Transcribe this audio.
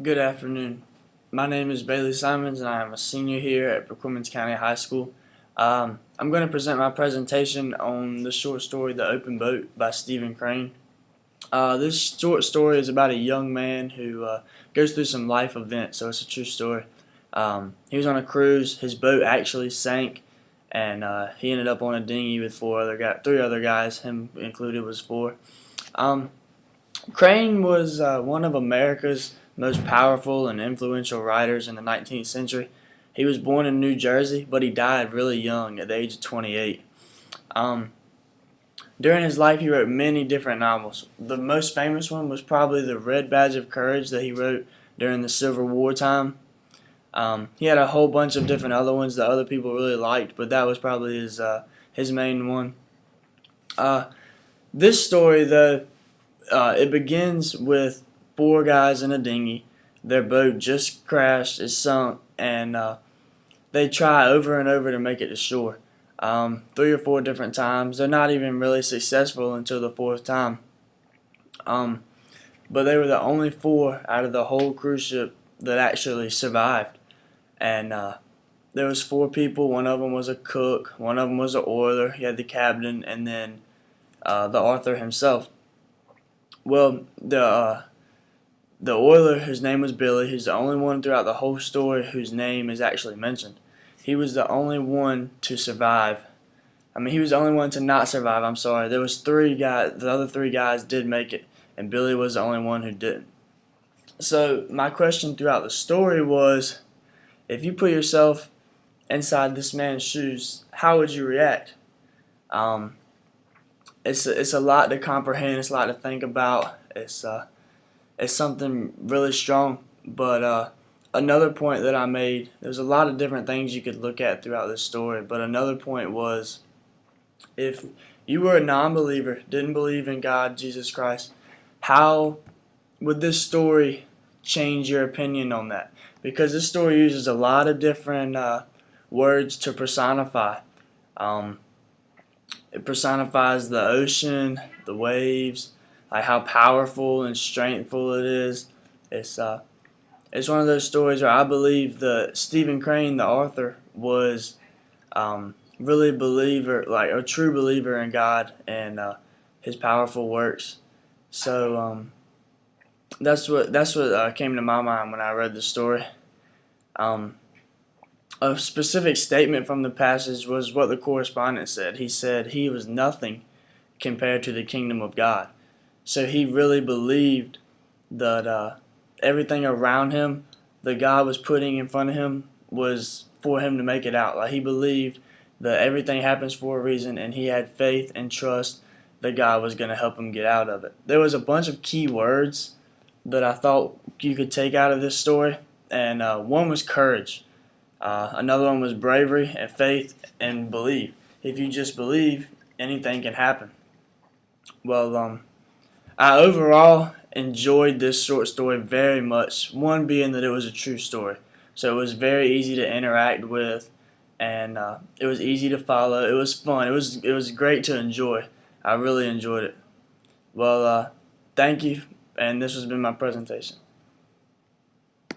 Good afternoon. My name is Bailey Simons and I am a senior here at Perquimans County High School. I'm going to present my presentation on the short story The Open Boat by Stephen Crane. This short story is about a young man who goes through some life events, so it's a true story. He was on a cruise, his boat actually sank, and he ended up on a dinghy with three other guys, him included was four. Crane was one of America's most powerful and influential writers in the 19th century. He was born in New Jersey, but he died really young at the age of 28. During his life, he wrote many different novels. The most famous one was probably The Red Badge of Courage that he wrote during the Civil War time. He had a whole bunch of different other ones that other people really liked, but that was probably his main one. This story, though, it begins with four guys in a dinghy. Their boat just crashed, it's sunk, and they try over and over to make it to shore. 3 or 4 different times. They're not even really successful until the fourth time. But they were the only four out of the whole cruise ship that actually survived. And there was 4 people. One of them was a cook. One of them was an oiler. He had the captain, and then the author himself. Well, the oiler, his name was Billy. He's the only one throughout the whole story whose name is actually mentioned. He was the only one to survive. He was the only one to not survive. I'm sorry. There was 3 guys. The other 3 guys did make it, and Billy was the only one who didn't. So my question throughout the story was, if you put yourself inside this man's shoes, how would you react? It's a lot to comprehend. It's a lot to think about. It's something really strong. But another point that I made, there's a lot of different things you could look at throughout this story. But another point was, if you were a non-believer, didn't believe in God, Jesus Christ, how would this story change your opinion on that? Because this story uses a lot of different words to personify. It personifies the ocean, the waves, like how powerful and strengthful it is. It's one of those stories where I believe that Stephen Crane, the author, was really a true believer in God and His powerful works. So that's what came to my mind when I read the story. A specific statement from the passage was what the correspondent said. He said he was nothing compared to the kingdom of God. So he really believed that everything around him that God was putting in front of him was for him to make it out. Like, he believed that everything happens for a reason, and he had faith and trust that God was going to help him get out of it. There was a bunch of key words that I thought you could take out of this story, and one was courage. Another one was bravery and faith and belief. If you just believe, anything can happen. Well, I overall enjoyed this short story very much. One being that it was a true story, so it was very easy to interact with, and it was easy to follow. It was fun. It was great to enjoy. I really enjoyed it. Well, thank you, and this has been my presentation.